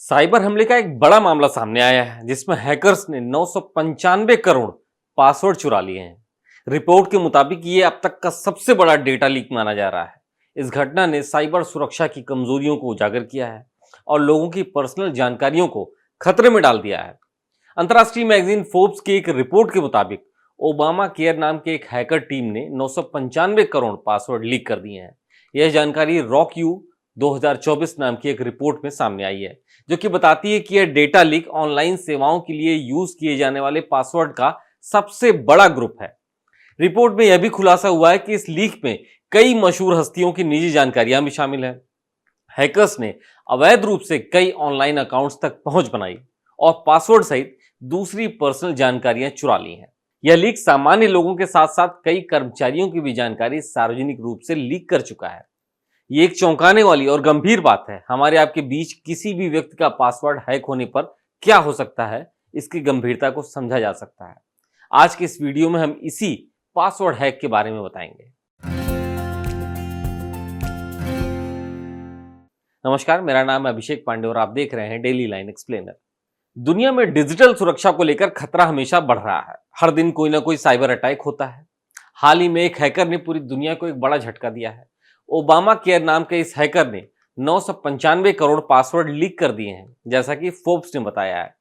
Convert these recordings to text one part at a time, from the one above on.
Cyber हमले का एक बड़ा मामला सामने आया है जिसमें हैकर्स ने 995 करोड़ पासवर्ड चुरा लिए हैं। रिपोर्ट के मुताबिक ये अब तक का सबसे बड़ा डेटा लीक माना जा रहा है। इस घटना ने साइबर सुरक्षा की कमजोरियों को उजागर किया है और लोगों की पर्सनल जानकारियों को खतरे में डाल दिया है। अंतर्राष्ट्रीय मैगजीन फोर्ब्स की एक रिपोर्ट के मुताबिक ओबामा केयर नाम के एक हैकर टीम ने 995 करोड़ पासवर्ड लीक कर दिए हैं। यह जानकारी रॉकयू 2024 नाम की एक रिपोर्ट में सामने आई है, जो कि बताती है कि यह डेटा लीक ऑनलाइन सेवाओं के लिए यूज किए जाने वाले पासवर्ड का सबसे बड़ा ग्रुप है। रिपोर्ट में यह भी खुलासा हुआ है कि इस लीक में कई मशहूर हस्तियों की निजी जानकारियां भी शामिल हैं। हैकर्स ने अवैध रूप से कई ऑनलाइन अकाउंट्स तक पहुंच बनाई और पासवर्ड सहित दूसरी पर्सनल जानकारियां चुरा ली हैं। यह लीक सामान्य लोगों के साथ साथ कई कर्मचारियों की भी जानकारी सार्वजनिक रूप से लीक कर चुका है। ये एक चौंकाने वाली और गंभीर बात है। हमारे आपके बीच किसी भी व्यक्ति का पासवर्ड हैक होने पर क्या हो सकता है, इसकी गंभीरता को समझा जा सकता है। आज के इस वीडियो में हम इसी पासवर्ड हैक के बारे में बताएंगे। नमस्कार, मेरा नाम है अभिषेक पांडे और आप देख रहे हैं डेली लाइन एक्सप्लेनर। दुनिया में डिजिटल सुरक्षा को लेकर खतरा हमेशा बढ़ रहा है। हर दिन कोई ना कोई साइबर अटैक होता है। हाल ही में एक हैकर ने पूरी दुनिया को एक बड़ा झटका दिया है। ओबामा केयर नाम के इस हैकर ने 995 करोड़ पासवर्ड लीक कर दिए हैं, जैसा कि फोर्ब्स ने बताया है।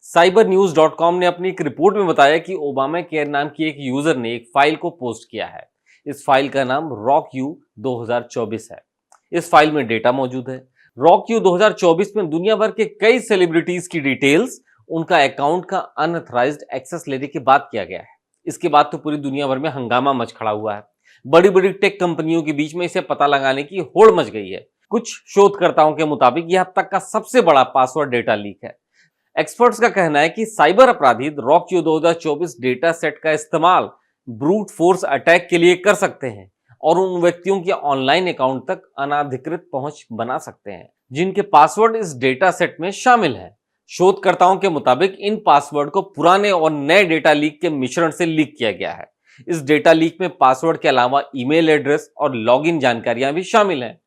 cybernews.com ने अपनी एक रिपोर्ट में बताया कि ओबामा केयर नाम की एक यूजर ने एक फाइल को पोस्ट किया है। इस फाइल का नाम रॉकयू 2024 है। इस फाइल में डेटा मौजूद है। रॉकयू 2024 में दुनिया भर के कई सेलिब्रिटीज की डिटेल्स, उनका अकाउंट का अनऑथराइज्ड एक्सेस लेने की बात किया गया है। इसके बाद तो पूरी दुनिया भर में हंगामा मच खड़ा हुआ है। बड़ी बड़ी टेक कंपनियों के बीच में इसे पता लगाने की होड़ मच गई है। कुछ शोधकर्ताओं के मुताबिक यह अब तक का सबसे बड़ा पासवर्ड डेटा लीक है। एक्सपर्ट्स का कहना है कि साइबर अपराधी रॉकयू 2024 डेटा सेट का इस्तेमाल ब्रूट फोर्स अटैक के लिए कर सकते हैं और उन व्यक्तियों के ऑनलाइन अकाउंट तक अनाधिकृत पहुंच बना सकते हैं जिनके पासवर्ड इस डेटा सेट में शामिल है। शोधकर्ताओं के मुताबिक इन पासवर्ड को पुराने और नए डेटा लीक के मिश्रण से लीक किया गया है। इस डेटा लीक में पासवर्ड के अलावा ईमेल एड्रेस और लॉगिन जानकारियां भी शामिल हैं।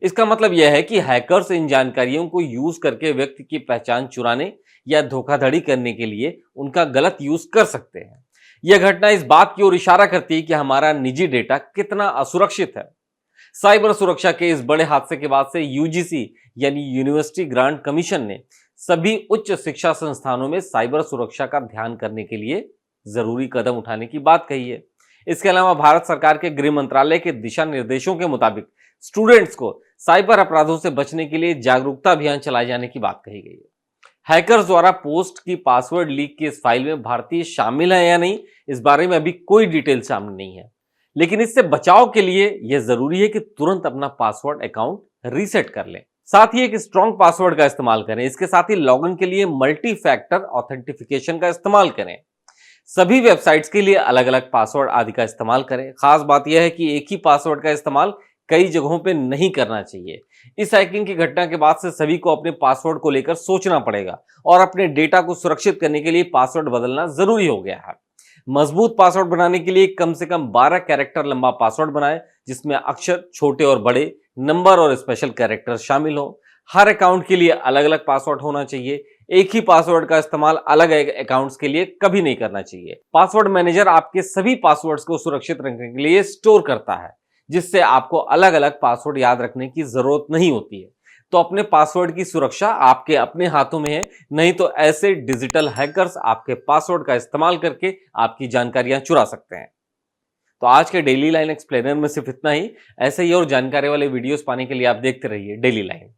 इसका मतलब यह है कि हैकर्स इन जानकारियों को यूज करके व्यक्ति की पहचान चुराने या धोखाधड़ी करने के लिए उनका गलत यूज कर सकते हैं। यह घटना इस बात की ओर इशारा करती है कि हमारा निजी डेटा कितना असुरक्षित है। साइबर सुरक्षा के इस बड़े हादसे के बाद से यूजीसी यानी यूनिवर्सिटी ग्रांट कमीशन ने सभी उच्च शिक्षा संस्थानों में साइबर सुरक्षा का ध्यान करने के लिए जरूरी कदम उठाने की बात कही है। इसके अलावा भारत सरकार के गृह मंत्रालय के दिशा निर्देशों के मुताबिक स्टूडेंट्स को साइबर अपराधों से बचने के लिए जागरूकता अभियान चलाए जाने की बात कही गई है। हैकर्स द्वारा पोस्ट की पासवर्ड लीक की इस फाइल में भारतीय शामिल है या नहीं, इस बारे में अभी कोई डिटेल सामने नहीं है, लेकिन इससे बचाव के लिए यह जरूरी है कि तुरंत अपना पासवर्ड अकाउंट रीसेट कर लें। साथ ही एक स्ट्रॉन्ग पासवर्ड का इस्तेमाल करें। इसके साथ ही लॉगिन के लिए मल्टी फैक्टर ऑथेंटिफिकेशन का इस्तेमाल करें। सभी वेबसाइट्स के लिए अलग अलग पासवर्ड आदि का इस्तेमाल करें। खास बात यह है कि एक ही पासवर्ड का इस्तेमाल कई जगहों पे नहीं करना चाहिए। इस हैकिंग की घटना के बाद से सभी को अपने पासवर्ड को लेकर सोचना पड़ेगा और अपने डेटा को सुरक्षित करने के लिए पासवर्ड बदलना जरूरी हो गया है। मजबूत पासवर्ड बनाने के लिए कम से कम 12 कैरेक्टर लंबा पासवर्ड बनाएं, जिसमें अक्षर छोटे और बड़े, नंबर और स्पेशल कैरेक्टर शामिल हो। हर अकाउंट के लिए अलग अलग पासवर्ड होना चाहिए। एक ही पासवर्ड का इस्तेमाल अलग अकाउंट्स के लिए कभी नहीं करना चाहिए। पासवर्ड मैनेजर आपके सभी पासवर्ड्स को सुरक्षित रखने के लिए स्टोर करता है, जिससे आपको अलग अलग पासवर्ड याद रखने की जरूरत नहीं होती है। तो अपने पासवर्ड की सुरक्षा आपके अपने हाथों में है, नहीं तो ऐसे डिजिटल हैकर्स आपके पासवर्ड का इस्तेमाल करके आपकी जानकारियां चुरा सकते हैं। तो आज के डेली लाइन एक्सप्लेनर में सिर्फ इतना ही। ऐसे ही और जानकारी वाले वीडियोस पाने के लिए आप देखते रहिए डेली लाइन।